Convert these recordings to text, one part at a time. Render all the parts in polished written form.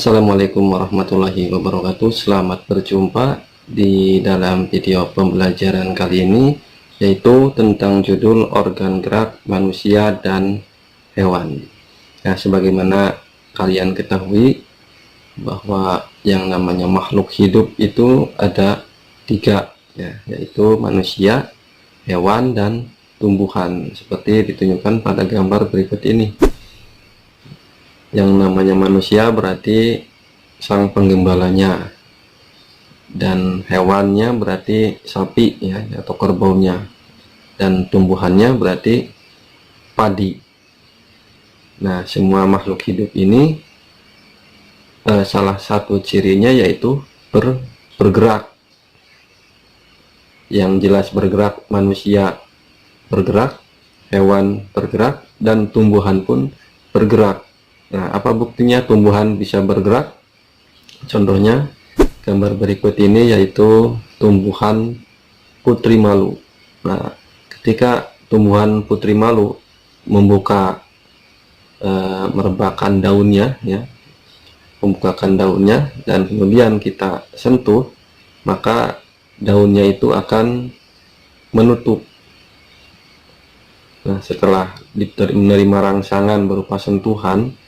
Assalamualaikum warahmatullahi wabarakatuh. Selamat berjumpa di dalam video pembelajaran kali ini, yaitu tentang judul organ gerak manusia dan hewan. Nah, sebagaimana kalian ketahui bahwa yang namanya makhluk hidup itu ada tiga, yaitu manusia, hewan, dan tumbuhan, seperti ditunjukkan pada gambar berikut ini. Yang namanya manusia berarti sang penggembalanya, dan hewannya berarti sapi atau kerbaunya, dan tumbuhannya berarti padi. Nah, semua makhluk hidup ini salah satu cirinya yaitu bergerak. Yang jelas bergerak, manusia bergerak, hewan bergerak, dan tumbuhan pun bergerak. Nah, apa buktinya tumbuhan bisa bergerak? Contohnya gambar berikut ini, yaitu tumbuhan putri malu. Nah, ketika tumbuhan putri malu membuka merebahkan daunnya, membukakan daunnya, dan kemudian kita sentuh, maka daunnya itu akan menutup. Nah, setelah menerima rangsangan berupa sentuhan,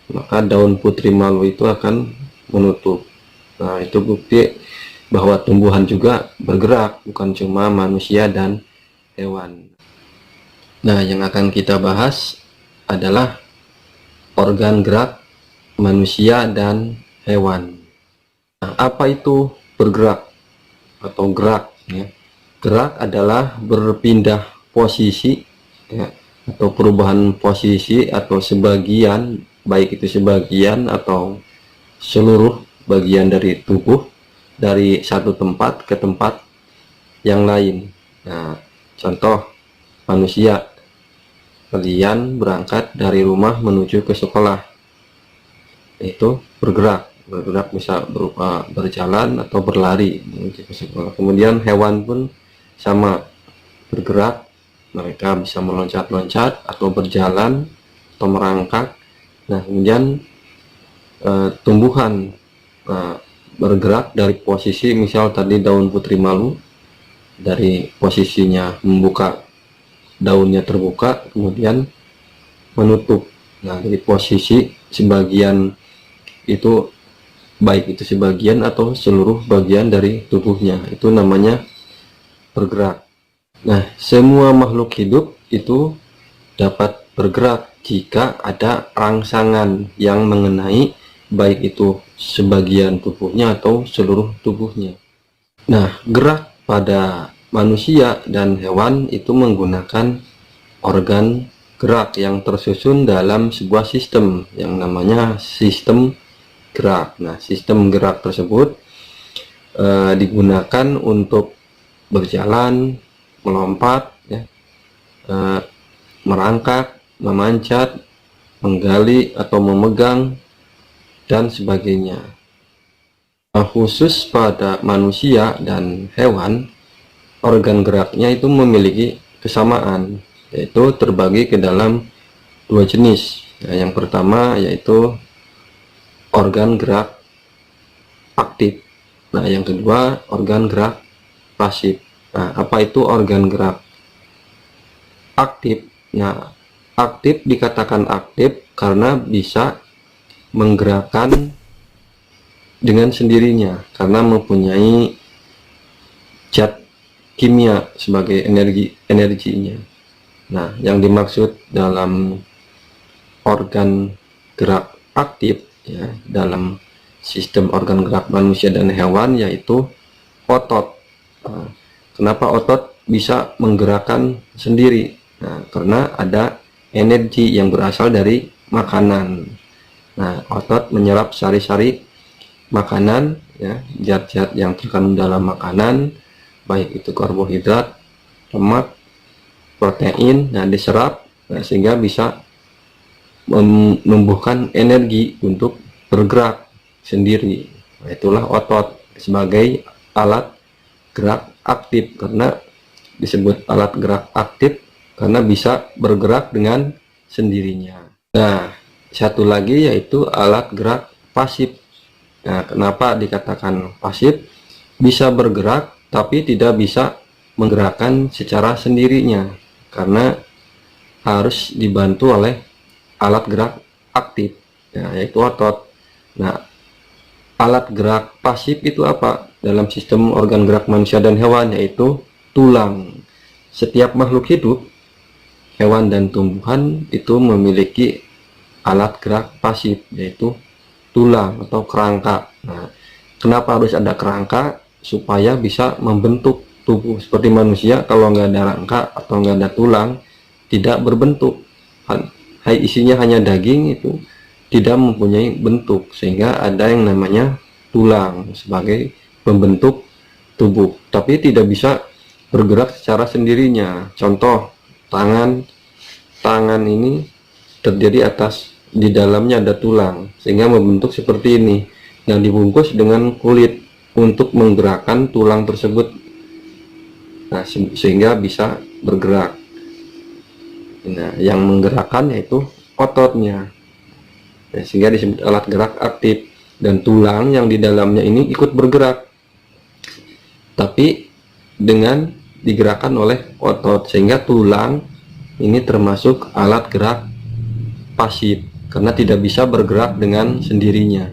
maka daun putri malu itu akan menutup. Nah, itu bukti bahwa tumbuhan juga bergerak, bukan cuma manusia dan hewan. Nah, yang akan kita bahas adalah organ gerak manusia dan hewan. Nah, apa itu bergerak atau gerak? Gerak adalah berpindah posisi, atau perubahan posisi atau sebagian, baik itu sebagian atau seluruh bagian dari tubuh, dari satu tempat ke tempat yang lain. Nah, contoh manusia, kalian berangkat dari rumah menuju ke sekolah, itu bergerak bisa berupa berjalan atau berlari menuju ke sekolah. Kemudian hewan pun sama, bergerak, mereka bisa meloncat-loncat atau berjalan atau merangkak. Nah, kemudian tumbuhan bergerak dari posisi, misal tadi daun putri malu, dari posisinya membuka, daunnya terbuka kemudian menutup. Nah, dari posisi sebagian itu, baik itu sebagian atau seluruh bagian dari tubuhnya, itu namanya bergerak. Nah, semua makhluk hidup itu dapat bergerak jika ada rangsangan yang mengenai baik itu sebagian tubuhnya atau seluruh tubuhnya. Nah, gerak pada manusia dan hewan itu menggunakan organ gerak yang tersusun dalam sebuah sistem yang namanya sistem gerak. Nah, sistem gerak tersebut digunakan untuk berjalan, melompat, merangkak, memanjat, menggali atau memegang, dan sebagainya. Nah, khusus pada manusia dan hewan, organ geraknya itu memiliki kesamaan, yaitu terbagi ke dalam dua jenis. Nah, yang pertama yaitu organ gerak aktif. Nah, yang kedua organ gerak pasif. Nah, apa itu organ gerak aktif? Nah, aktif dikatakan aktif karena bisa menggerakkan dengan sendirinya, karena mempunyai zat kimia sebagai energinya. Nah, yang dimaksud dalam organ gerak aktif dalam sistem organ gerak manusia dan hewan yaitu otot. Nah, kenapa otot bisa menggerakkan sendiri? Nah, karena ada energi yang berasal dari makanan. Nah, otot menyerap sari-sari makanan, zat-zat yang terkandung dalam makanan, baik itu karbohidrat, lemak, protein, diserap, sehingga bisa menumbuhkan energi untuk bergerak sendiri. Nah, itulah otot sebagai alat gerak aktif, karena disebut alat gerak aktif karena bisa bergerak dengan sendirinya. Nah, satu lagi yaitu alat gerak pasif. Nah, kenapa dikatakan pasif? Bisa bergerak tapi tidak bisa menggerakkan secara sendirinya karena harus dibantu oleh alat gerak aktif, nah, yaitu otot. Nah, alat gerak pasif itu apa? Dalam sistem organ gerak manusia dan hewan, yaitu tulang. Setiap makhluk hidup, hewan dan tumbuhan, itu memiliki alat gerak pasif, yaitu tulang atau kerangka. Nah, kenapa harus ada kerangka? Supaya bisa membentuk tubuh. Seperti manusia, kalau nggak ada rangka atau nggak ada tulang, tidak berbentuk. Isinya hanya daging, itu tidak mempunyai bentuk, sehingga ada yang namanya tulang sebagai pembentuk tubuh, tapi tidak bisa bergerak secara sendirinya. Contoh, tangan ini terdiri di dalamnya ada tulang sehingga membentuk seperti ini, yang dibungkus dengan kulit untuk menggerakkan tulang tersebut, nah, sehingga bisa bergerak. Nah, yang menggerakkan yaitu ototnya, nah, sehingga disebut alat gerak aktif. Dan tulang yang di dalamnya ini ikut bergerak, tapi dengan digerakkan oleh otot, sehingga tulang ini termasuk alat gerak pasif karena tidak bisa bergerak dengan sendirinya.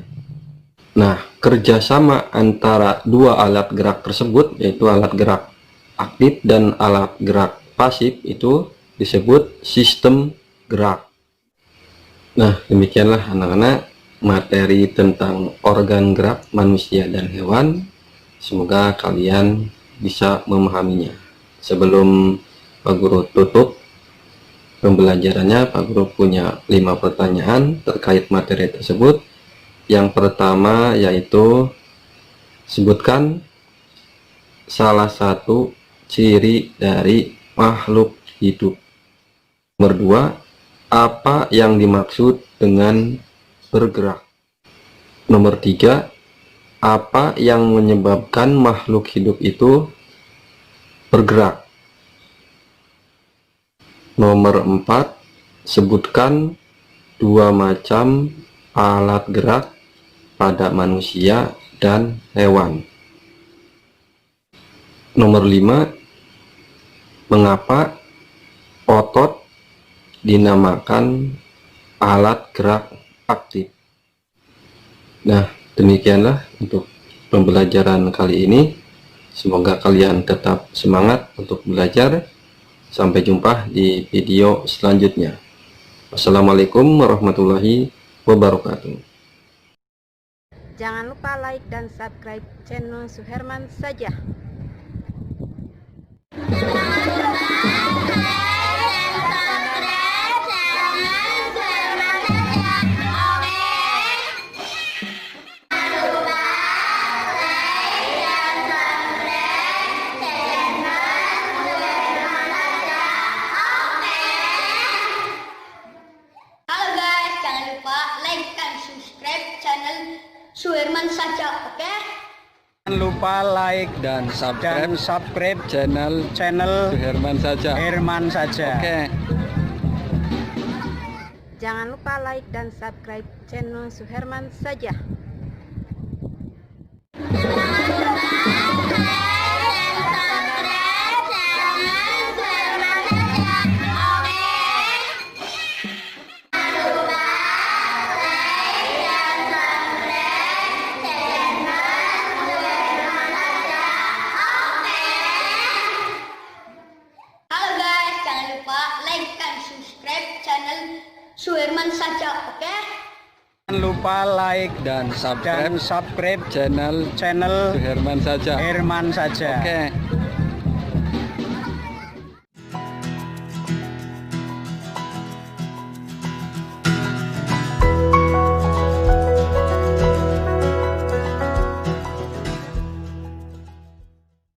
Nah, kerjasama antara dua alat gerak tersebut, yaitu alat gerak aktif dan alat gerak pasif, itu disebut sistem gerak. Nah, demikianlah anak-anak materi tentang organ gerak manusia dan hewan. Semoga kalian bisa memahaminya. Sebelum Pak Guru tutup pembelajarannya, Pak Guru punya 5 pertanyaan terkait materi tersebut. Yang pertama yaitu, sebutkan salah satu ciri dari makhluk hidup. Nomor 2, apa yang dimaksud dengan bergerak? Nomor 3, apa yang menyebabkan makhluk hidup itu bergerak? Nomor 4, sebutkan 2 macam alat gerak pada manusia dan hewan. Nomor 5, mengapa otot dinamakan alat gerak aktif? Nah, demikianlah untuk pembelajaran kali ini. Semoga kalian tetap semangat untuk belajar. Sampai jumpa di video selanjutnya. Wassalamualaikum warahmatullahi wabarakatuh. Jangan lupa like dan subscribe channel Suherman saja. Suherman saja, oke? Jangan lupa like dan subscribe channel Suherman saja. Oke. Jangan lupa like dan subscribe channel Suherman saja. Suherman saja, oke? Jangan lupa like dan subscribe channel Suherman saja. Oke.